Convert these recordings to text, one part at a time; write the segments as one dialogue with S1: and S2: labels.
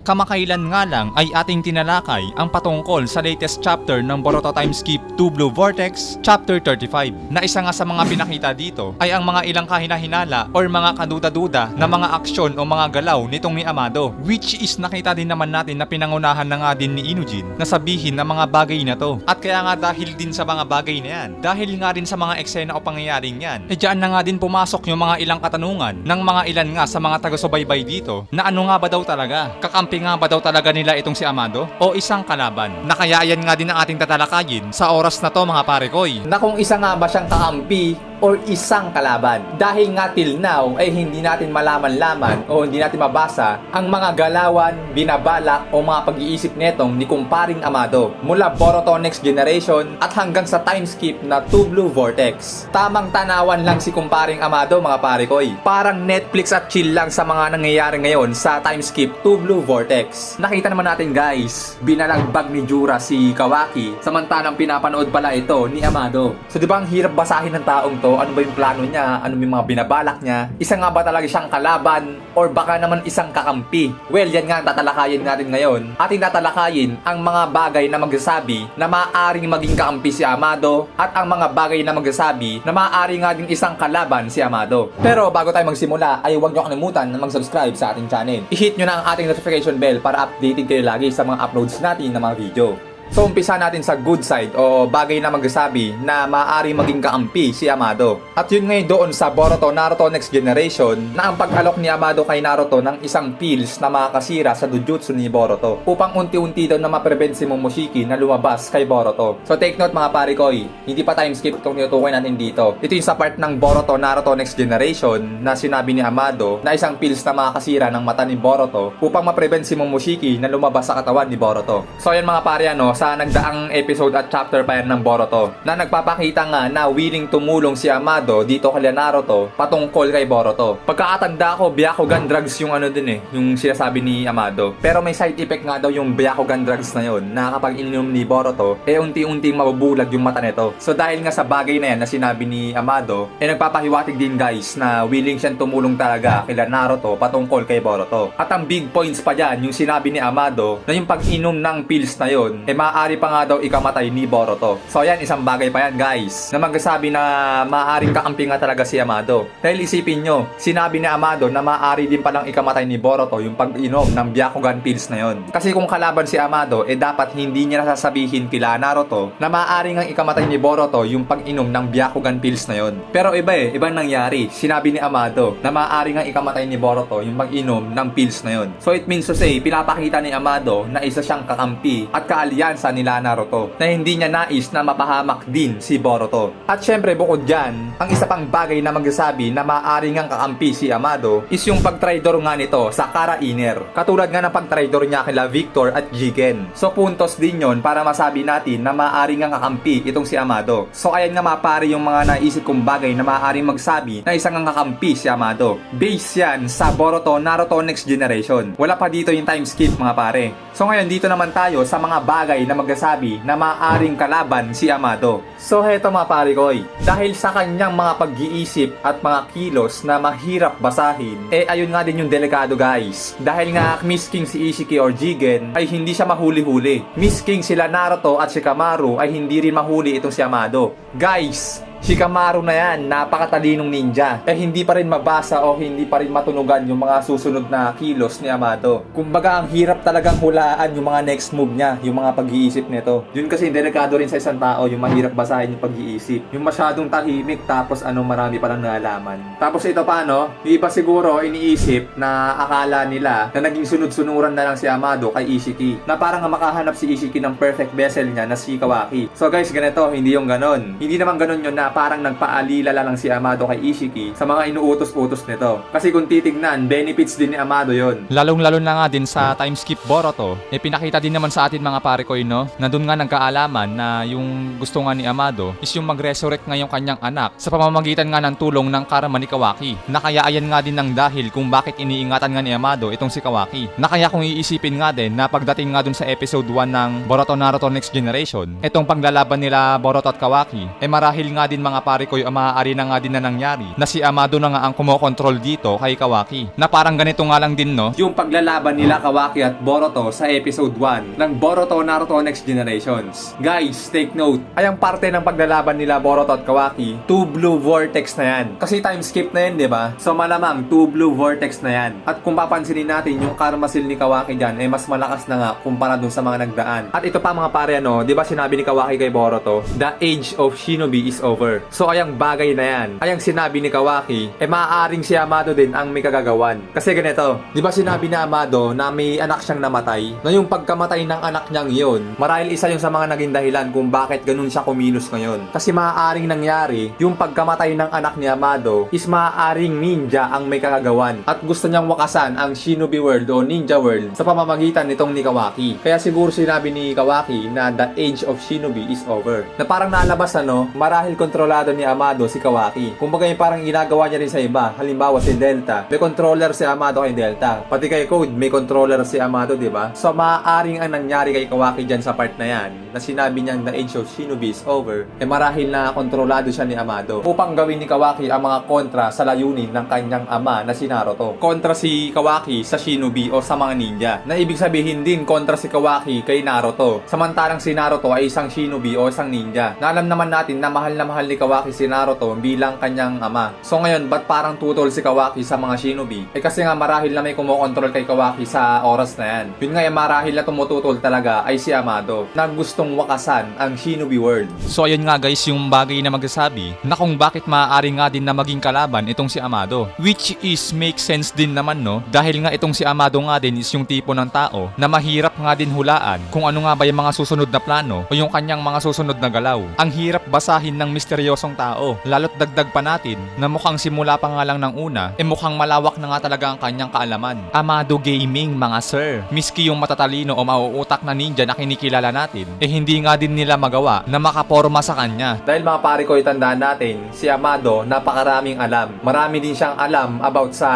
S1: Kamakailan nga lang ay ating tinalakay ang patungkol sa latest chapter ng Boruto Time Skip 2 Blue Vortex, Chapter 35, na isa nga sa mga pinakita dito ay ang mga ilang kahinahinala or mga kaduda-duda na mga aksyon o mga galaw nitong ni Amado, which is nakita din naman natin na pinangunahan na nga din ni Inujin na sabihin ng mga bagay na to. At kaya nga dahil din sa mga bagay na yan, dahil nga rin sa mga eksena o pangyayaring yan, diyan na nga din pumasok yung mga ilang katanungan ng mga ilan nga sa mga taga-subaybay dito na ano nga ba daw talaga? Kakampi nga ba daw talaga nila itong si Amado? O isang kalaban? Na kaya yan nga din ang ating tatalakayin sa oras na to mga pare koy.
S2: Na kung isa nga ba siyang kakampi or isang kalaban. Dahil nga till now ay hindi natin malaman-laman o hindi natin mabasa ang mga galawan, binabalak o mga pag-iisip netong ni kumparing Amado mula Boruto Next Generation at hanggang sa time skip na 2 Blue Vortex. Tamang tanawan lang si kumparing Amado mga pare koy. Parang Netflix at chill lang sa mga nangyayari ngayon sa time skip 2 Blue Vortex. Nakita naman natin guys, binalagbag ni Jura si Kawaki samantalang pinapanood pala ito ni Amado. So di ba ang hirap basahin ng taong to? Ano ba yung plano niya? Ano yung mga binabalak niya? Isa nga ba talaga siyang kalaban? Or baka naman isang kakampi? Well, yan nga ang tatalakayin natin ngayon. Ating tatalakayin ang mga bagay na magsasabi na maaaring maging kakampi si Amado at ang mga bagay na magsasabi na maaari nga din isang kalaban si Amado. Pero bago tayo magsimula ay huwag niyo kalimutan na mag-subscribe sa ating channel. I-hit nyo na ang ating notification bell para updated kayo lagi sa mga uploads natin ng mga video. So umpisa natin sa good side o bagay na magsasabi na maaari maging kaampi si Amado. At yun ngayon doon sa Boruto Naruto Next Generation na ang pag-alok ni Amado kay Naruto ng isang pills na makakasira sa dojutsu ni Boruto upang unti-unti daw na ma-prevent si Momoshiki na lumabas kay Boruto. So take note mga pare koy, hindi pa time skip itong tinutukoy natin dito. Ito yung sa part ng Boruto Naruto Next Generation na sinabi ni Amado na isang pills na makakasira ng mata ni Boruto upang ma-prevent si Momoshiki na lumabas sa katawan ni Boruto. So ayan mga pare sa nagdaang episode at chapter pa yan ng Boruto na nagpapakita nga na willing tumulong si Amado dito kay Naruto patungkol kay Boruto. Pagkakatanda ko, Byakugan drugs yung ano din yung sinasabi ni Amado. Pero may side effect nga daw yung Byakugan drugs na yon na kapag ininom ni Boruto, unti-unti mabubulag yung mata nito. So dahil nga sa bagay na yan na sinabi ni Amado, nagpapahiwatig din guys na willing siyang tumulong talaga kay Naruto patungkol kay Boruto. At ang big points pa dyan, yung sinabi ni Amado na yung pag-inom ng pills na yon, maaari pa nga daw ikamatay ni Boruto. So ayan, isang bagay pa yan guys na magsasabi na maaaring kakampi nga talaga si Amado. Dahil isipin nyo, sinabi ni Amado na maaari din palang ikamatay ni Boruto yung pag-inom ng Byakugan pills na yon. Kasi kung kalaban si Amado, dapat hindi niya nasasabihin kila Naruto na maaari nga ikamatay ni Boruto yung pag-inom ng Byakugan pills na yon. Pero ibang nangyari. Sinabi ni Amado na maaari nga ikamatay ni Boruto yung pag-inom ng pills na yon. So it means to say, pinapakita ni Amado na isa siyang kakampi at kaalyansa nila Naruto na hindi niya nais na mapahamak din si Boruto. At syempre bukod dyan, ang isa pang bagay na magsasabi na maaari ngang kakampi si Amado is yung pagtraidor nga nito sa Kara Inner. Katulad nga ng pagtraidor niya kila Victor at Jigen. So puntos din yon para masabi natin na maaari ngang kakampi itong si Amado. So ayan nga mapari yung mga naisip kong bagay na maaaring magsabi na isang kakampi si Amado. Base yan sa Boruto Naruto Next Generation. Wala pa dito yung time skip mga pare. So ngayon dito naman tayo sa mga bagay na magsasabi na maaaring kalaban si Amado. So heto mga pare koy, dahil sa kanyang mga pag-iisip at mga kilos na mahirap basahin, ayun nga din yung delikado guys. Dahil nga Miss King si Ishiki or Jigen ay hindi siya mahuli-huli. Miss King sila Naruto at Shikamaru ay hindi rin mahuli itong si Amado. Guys, Shikamaru na yan, napakatalinong ninja. Hindi pa rin mabasa o hindi pa rin matunugan yung mga susunod na kilos ni Amado. Kumbaga ang hirap talagang hulaan yung mga next move niya, yung mga pag-iisip nito. Yun kasi delikado rin sa isang tao, yung mahirap basahin yung pag-iisip. Yung masyadong tahimik tapos marami palang nalaman. Tapos ito pa yung iba siguro iniisip na akala nila na naging sunod-sunuran na lang si Amado kay Ishiki. Na parang makahanap si Ishiki ng perfect vessel niya na si Kawaki. So guys, ganito, hindi yung ganon. Hindi naman ganon yun na parang nagpaalila lang si Amado kay Ishiki sa mga inuutos-utos nito. Kasi kung titignan, benefits din ni Amado yon.
S1: Lalong-lalo na nga din sa time skip Boruto, pinakita din naman sa atin mga pare koy na dun nga nagkaalaman na yung gusto nga ni Amado is yung mag-resurrect nga yung kanyang anak sa pamamagitan nga ng tulong ng karma ni Kawaki. Na kaya ayan nga din ng dahil kung bakit iniingatan nga ni Amado itong si Kawaki. Na kaya kung iisipin nga din na pagdating nga dun sa episode 1 ng Boruto Naruto Next Generation, itong paglalaban nila Boruto at Kawaki, marahil nga din mga pare ko, ang maaari na nga din na nangyari na si Amado na nga ang kumokontrol dito kay Kawaki. Na parang ganito nga lang din, no?
S2: Yung paglalaban nila Kawaki at Boruto sa episode 1 ng Boruto Naruto Next Generations. Guys, take note, ay ang parte ng paglalaban nila Boruto at Kawaki, 2 Blue Vortex na yan. Kasi time skip na yan, di ba? So malamang 2 Blue Vortex na yan. At kung papansinin natin, yung Karma Seal ni Kawaki dyan ay mas malakas na nga kumpara dun sa mga nagdaan. At ito pa mga pare, di ba sinabi ni Kawaki kay Boruto, the age of shinobi is over. So ayang bagay na yan, ayang sinabi ni Kawaki, maaaring si Amado din ang may kagagawan. Kasi ganito, di ba sinabi ni Amado na may anak siyang namatay? Na yung pagkamatay ng anak niyang yun, marahil isa yung sa mga naging dahilan kung bakit ganun siya kumilos ngayon. Kasi maaaring nangyari, yung pagkamatay ng anak ni Amado is maaaring ninja ang may kagagawan. At gusto niyang wakasan ang shinobi world o ninja world sa pamamagitan nitong ni Kawaki. Kaya siguro sinabi ni Kawaki na the age of shinobi is over. Na parang nalabas marahil kontrolado ni Amado si Kawaki. Kumbaga yung parang ginagawa niya rin sa iba. Halimbawa si Delta, may controller si Amado kay Delta. Pati kay Code, may controller si Amado, di ba? So maaaring ang nangyari kay Kawaki dyan sa part na yan, na sinabi niyang the age of shinobi is over, marahil na kontrolado siya ni Amado upang gawin ni Kawaki ang mga kontra sa layunin ng kanyang ama na si Naruto. Kontra si Kawaki sa shinobi o sa mga ninja. Na ibig sabihin din kontra si Kawaki kay Naruto. Samantalang si Naruto ay isang shinobi o isang ninja. Na alam naman natin na mahal ni Kawaki si Naruto bilang kanyang ama. So ngayon, ba't parang tutol si Kawaki sa mga shinobi? Kasi nga marahil na may kumokontrol kay Kawaki sa oras na yan. Yun nga yung marahil na tumututol talaga ay si Amado na gustong wakasan ang shinobi world.
S1: So ayun nga guys, yung bagay na magsasabi na kung bakit maaari nga din na maging kalaban itong si Amado. Which is make sense din naman, no? Dahil nga itong si Amado nga din is yung tipo ng tao na mahirap nga din hulaan kung ano nga ba yung mga susunod na plano o yung kanyang mga susunod na galaw. Ang hirap basahin ng misteryosong tao. Lalo't dagdag pa natin na mukhang simula pa nga lang ng una, mukhang malawak na nga talaga ang kanyang kaalaman. Amado Gaming mga sir. Miski yung matatalino o mauutak na ninja na kinikilala natin, hindi nga din nila magawa na makaporma sa kanya.
S2: Dahil mga pare ko, itandaan natin, si Amado napakaraming alam. Marami din siyang alam about sa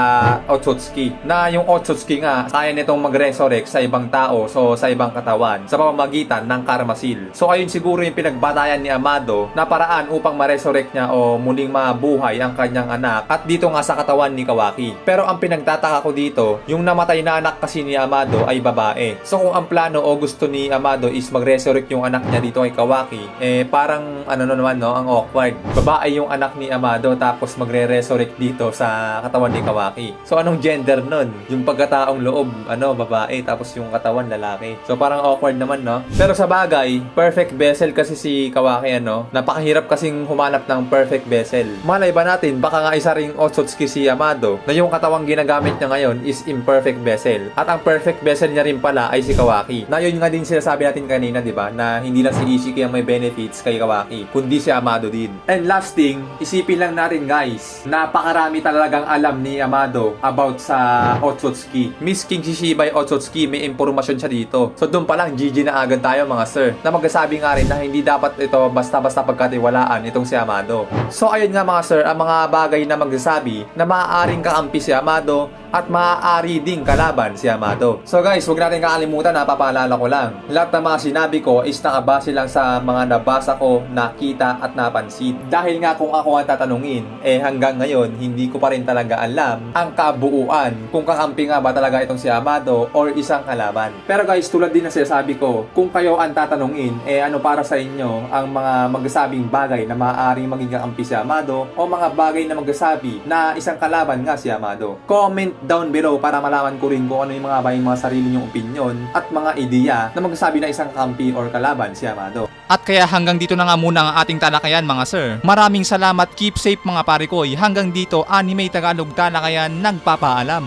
S2: Otsutsuki. Na yung Otsutsuki nga, kaya nitong mag-resurrect sa ibang tao, so sa ibang katawan, sa pamamagitan ng Karma Seal. So ayun siguro yung pinagbatayan ni Amado na paraan upang ma-resurrect niya o muling mabuhay ang kanyang anak at dito nga sa katawan ni Kawaki. Pero ang pinagtataka ko dito, yung namatay na anak kasi ni Amado ay babae. So kung ang plano o gusto ni Amado is mag-resurrect yung anak niya dito kay Kawaki, parang ang awkward. Babae yung anak ni Amado tapos magre-resurrect dito sa katawan ni Kawaki. So anong gender nun? Yung pagkataong loob, babae tapos yung katawan lalaki. So parang awkward naman, no? Pero sa bagay, perfect vessel kasi si Kawaki, napakahirap kasing humanap ng perfect vessel. Malay ba natin, baka nga isa ring Otsutsuki si Amado na yung katawang ginagamit niya ngayon is imperfect vessel. At ang perfect vessel niya rin pala ay si Kawaki. Na yun nga din sinasabi natin kanina, di ba? Na hindi lang si Ishiki ang may benefits kay Kawaki, kundi si Amado din. And last thing, isipin lang natin guys, napakarami talagang alam ni Amado about sa Otsutsuki. Miss King Shishibay Otsutsuki, may impormasyon siya dito. So doon pa lang, GG na agad tayo mga sir. Na magsasabi nga rin na hindi dapat ito basta-basta pagkatiwalaan itong si Amado. So ayun nga mga sir, ang mga bagay na magsasabi na maaaring kakampi si Amado at maaari ding kalaban si Amado. So guys, huwag natin kakalimutan, napapaalala ko lang. Lahat ng mga sinabi ko is nakabase lang sa mga nabasa ko, nakita at napansin. Dahil nga kung ako ang tatanungin, hanggang ngayon, hindi ko pa rin talaga alam ang kabuuan kung kakampi nga ba talaga itong si Amado or isang kalaban. Pero guys, tulad din na sinasabi ko, kung kayo ang tatanungin, ano para sa inyo ang mga magsasabing bagay na maaaring maging kakampi si Amado o mga bagay na magsasabi na isang kalaban nga si Amado? Comment down below para malaman ko rin kung ano yung mga sarili nyong opinion at mga ideya na magsasabi na isang kampi or kalaban si Amado.
S1: At kaya hanggang dito na nga muna ang ating talakayan mga sir. Maraming salamat, keep safe mga pare ko. Hanggang dito, Anime Tagalog Talakayan nagpapaalam.